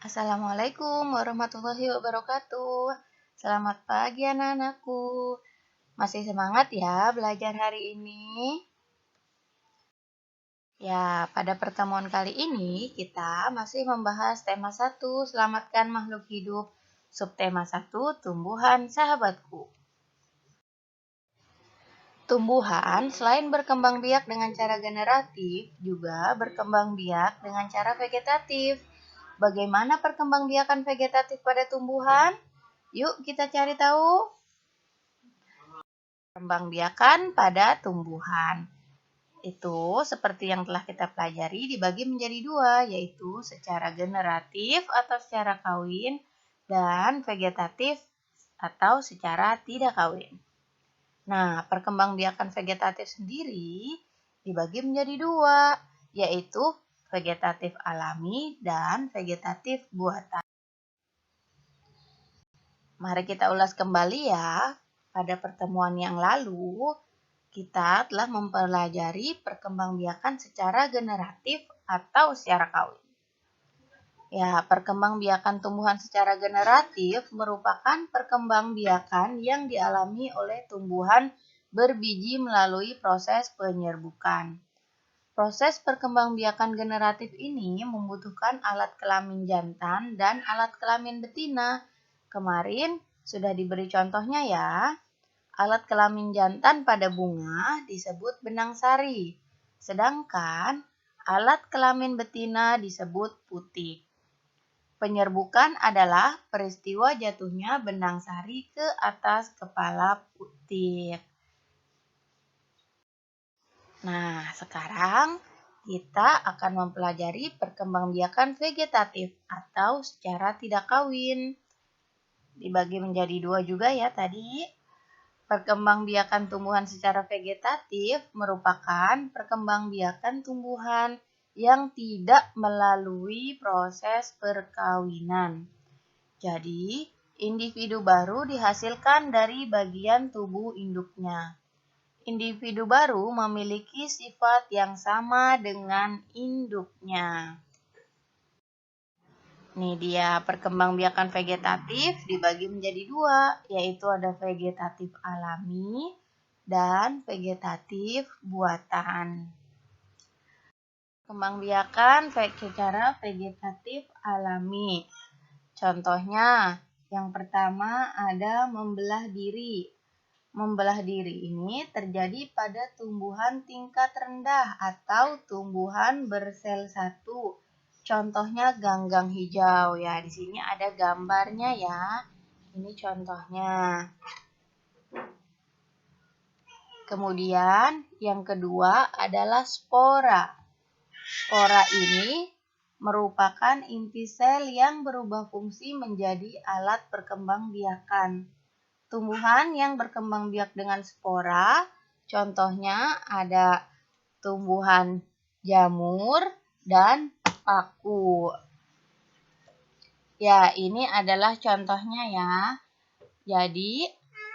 Assalamualaikum warahmatullahi wabarakatuh. Selamat pagi anak-anakku. Masih semangat ya belajar hari ini? Ya, pada pertemuan kali ini kita masih membahas tema 1, selamatkan makhluk hidup. Subtema 1, tumbuhan sahabatku. Tumbuhan selain berkembang biak dengan cara generatif, juga berkembang biak dengan cara vegetatif. Bagaimana perkembangbiakan vegetatif pada tumbuhan? Yuk kita cari tahu. Perkembangbiakan pada tumbuhan. Itu seperti yang telah kita pelajari dibagi menjadi dua, yaitu secara generatif atau secara kawin dan vegetatif atau secara tidak kawin. Nah, perkembangbiakan vegetatif sendiri dibagi menjadi dua, yaitu vegetatif alami dan vegetatif buatan. Mari kita ulas kembali ya. Pada pertemuan yang lalu, kita telah mempelajari perkembangbiakan secara generatif atau secara kawin. Ya, perkembangbiakan tumbuhan secara generatif merupakan perkembangbiakan yang dialami oleh tumbuhan berbiji melalui proses penyerbukan. Proses perkembangbiakan generatif ini membutuhkan alat kelamin jantan dan alat kelamin betina. Kemarin sudah diberi contohnya ya. Alat kelamin jantan pada bunga disebut benang sari, sedangkan alat kelamin betina disebut putik. Penyerbukan adalah peristiwa jatuhnya benang sari ke atas kepala putik. Nah, sekarang kita akan mempelajari perkembangbiakan vegetatif atau secara tidak kawin. Dibagi menjadi dua juga ya tadi. Perkembangbiakan tumbuhan secara vegetatif merupakan perkembangbiakan tumbuhan yang tidak melalui proses perkawinan. Jadi, individu baru dihasilkan dari bagian tubuh induknya. Individu baru memiliki sifat yang sama dengan induknya. Ini dia perkembangbiakan vegetatif dibagi menjadi dua, yaitu ada vegetatif alami dan vegetatif buatan. Perkembangbiakan secara vegetatif alami. Contohnya, yang pertama ada membelah diri. Membelah diri ini terjadi pada tumbuhan tingkat rendah atau tumbuhan bersel satu. Contohnya ganggang hijau ya. Di sini ada gambarnya ya. Ini contohnya. Kemudian yang kedua adalah spora. Spora ini merupakan inti sel yang berubah fungsi menjadi alat perkembangbiakan. Tumbuhan yang berkembang biak dengan spora, contohnya ada tumbuhan jamur dan paku. Ya, ini adalah contohnya ya. Jadi,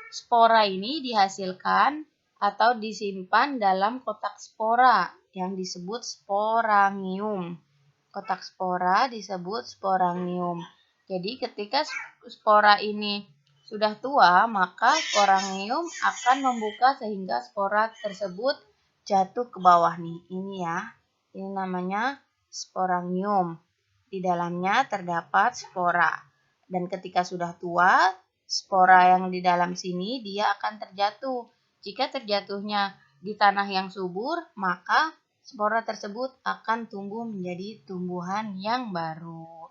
spora ini dihasilkan atau disimpan dalam kotak spora yang disebut sporangium. Kotak spora disebut sporangium. Jadi, ketika spora ini sudah tua, maka sporangium akan membuka sehingga spora tersebut jatuh ke bawah nih. Ini ya. Ini namanya sporangium. Di dalamnya terdapat spora. Dan ketika sudah tua, spora yang di dalam sini dia akan terjatuh. Jika terjatuhnya di tanah yang subur, maka spora tersebut akan tumbuh menjadi tumbuhan yang baru.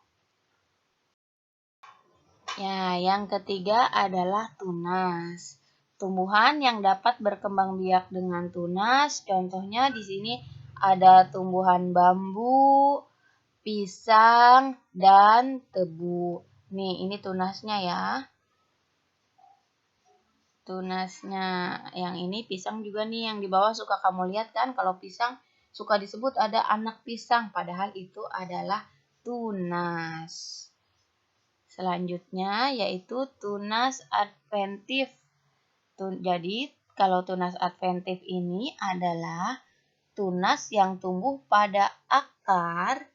Ya, yang ketiga adalah tunas. Tumbuhan yang dapat berkembang biak dengan tunas, contohnya di sini ada tumbuhan bambu, pisang, dan tebu. Nih, ini tunasnya ya. Tunasnya. Yang ini pisang juga nih, yang di bawah suka kamu lihat kan, kalau pisang suka disebut ada anak pisang, padahal itu adalah tunas. Selanjutnya yaitu tunas adventif. Jadi kalau tunas adventif ini adalah tunas yang tumbuh pada akar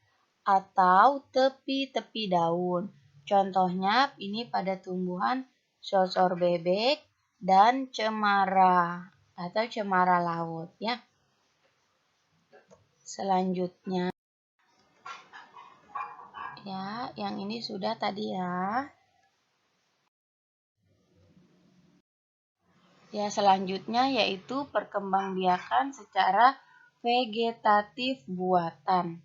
atau tepi-tepi daun. Contohnya ini pada tumbuhan sosor bebek dan cemara atau cemara laut ya. Selanjutnya ya, yang ini sudah tadi ya. Ya, selanjutnya yaitu perkembangbiakan secara vegetatif buatan.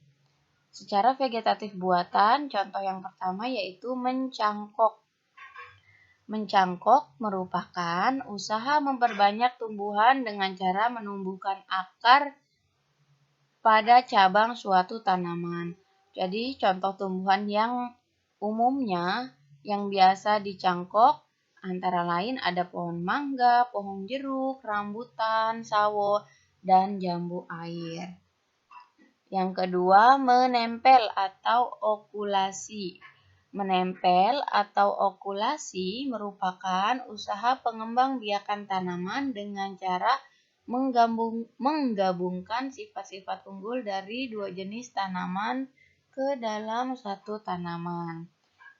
Secara vegetatif buatan, contoh yang pertama yaitu mencangkok. Mencangkok merupakan usaha memperbanyak tumbuhan dengan cara menumbuhkan akar pada cabang suatu tanaman. Jadi, contoh tumbuhan yang umumnya yang biasa dicangkok antara lain ada pohon mangga, pohon jeruk, rambutan, sawo, dan jambu air. Yang kedua, menempel atau okulasi. Menempel atau okulasi merupakan usaha pengembangbiakan tanaman dengan cara menggabungkan sifat-sifat unggul dari dua jenis tanaman ke dalam satu tanaman.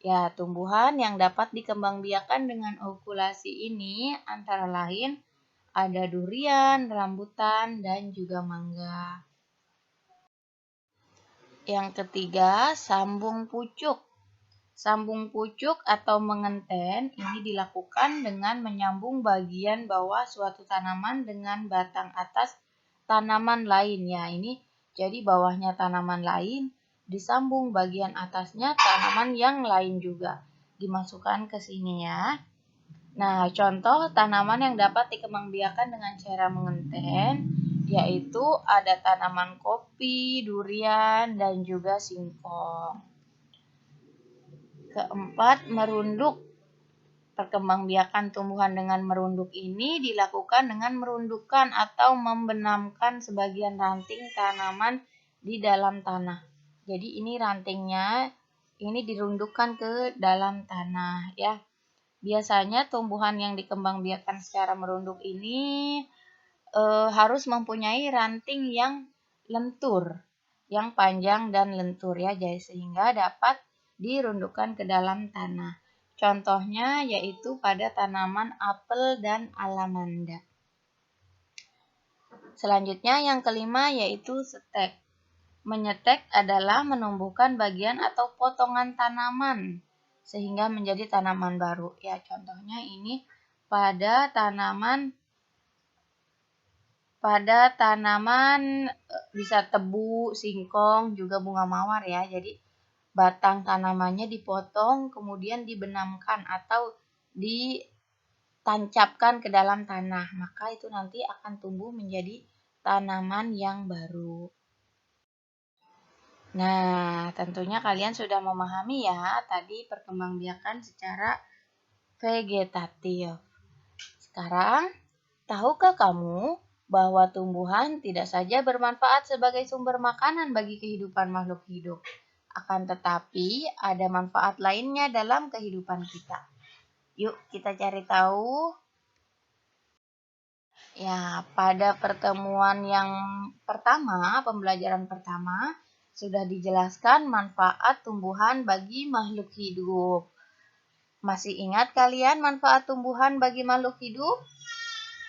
Ya, tumbuhan yang dapat dikembangbiakan dengan okulasi ini antara lain ada durian, rambutan, dan juga mangga. Yang ketiga, sambung pucuk. Sambung pucuk atau mengenten ini dilakukan dengan menyambung bagian bawah suatu tanaman dengan batang atas tanaman lain. Ya, ini jadi bawahnya tanaman lain, disambung bagian atasnya tanaman yang lain juga. Dimasukkan ke sini ya. Nah, contoh tanaman yang dapat dikembangbiakan dengan cara mengenten yaitu ada tanaman kopi, durian, dan juga singkong. Keempat, merunduk. Perkembangbiakan tumbuhan dengan merunduk ini dilakukan dengan merundukkan atau membenamkan sebagian ranting tanaman di dalam tanah. Jadi ini rantingnya ini dirundukkan ke dalam tanah ya. Biasanya tumbuhan yang dikembangbiakan secara merunduk ini harus mempunyai ranting yang lentur, yang panjang dan lentur ya, jadi sehingga dapat dirundukkan ke dalam tanah. Contohnya yaitu pada tanaman apel dan alamanda. Selanjutnya yang kelima yaitu setek. Menyetek adalah menumbuhkan bagian atau potongan tanaman sehingga menjadi tanaman baru. Ya, contohnya ini pada tanaman bisa tebu, singkong, juga bunga mawar ya. Jadi batang tanamannya dipotong kemudian dibenamkan atau ditancapkan ke dalam tanah. Maka itu nanti akan tumbuh menjadi tanaman yang baru. Nah, tentunya kalian sudah memahami ya tadi perkembangbiakan secara vegetatif. Sekarang, tahukah kamu bahwa tumbuhan tidak saja bermanfaat sebagai sumber makanan bagi kehidupan makhluk hidup, akan tetapi ada manfaat lainnya dalam kehidupan kita. Yuk kita cari tahu. Ya, pada pertemuan yang pertama, pembelajaran pertama, sudah dijelaskan manfaat tumbuhan bagi makhluk hidup. Masih ingat kalian manfaat tumbuhan bagi makhluk hidup?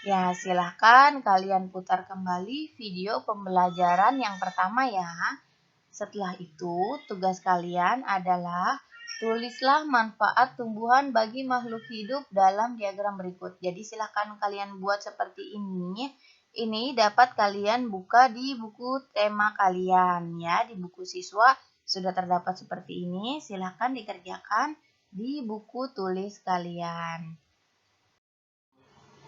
Ya, silahkan kalian putar kembali video pembelajaran yang pertama ya. Setelah itu, tugas kalian adalah tulislah manfaat tumbuhan bagi makhluk hidup dalam diagram berikut. Jadi silahkan kalian buat seperti ini. Ini dapat kalian buka di buku tema kalian ya. Di buku siswa sudah terdapat seperti ini. Silahkan dikerjakan di buku tulis kalian.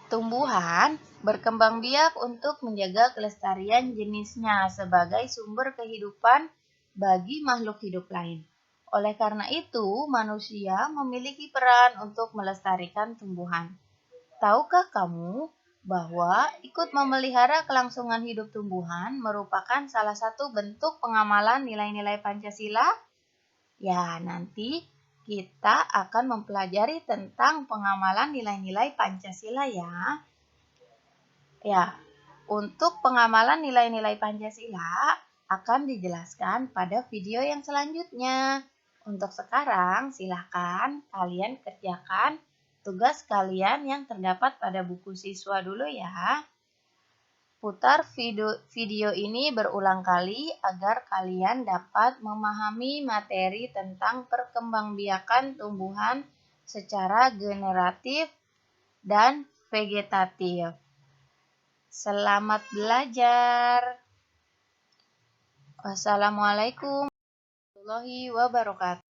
Tumbuhan berkembang biak untuk menjaga kelestarian jenisnya sebagai sumber kehidupan bagi makhluk hidup lain. Oleh karena itu, manusia memiliki peran untuk melestarikan tumbuhan. Tahukah kamu bahwa ikut memelihara kelangsungan hidup tumbuhan merupakan salah satu bentuk pengamalan nilai-nilai Pancasila? Ya, nanti kita akan mempelajari tentang pengamalan nilai-nilai Pancasila ya. Ya, untuk pengamalan nilai-nilai Pancasila, akan dijelaskan pada video yang selanjutnya. Untuk sekarang, silahkan kalian kerjakan tugas kalian yang terdapat pada buku siswa dulu ya. Putar video ini berulang kali agar kalian dapat memahami materi tentang perkembangbiakan tumbuhan secara generatif dan vegetatif. Selamat belajar. Wassalamualaikum warahmatullahi wabarakatuh.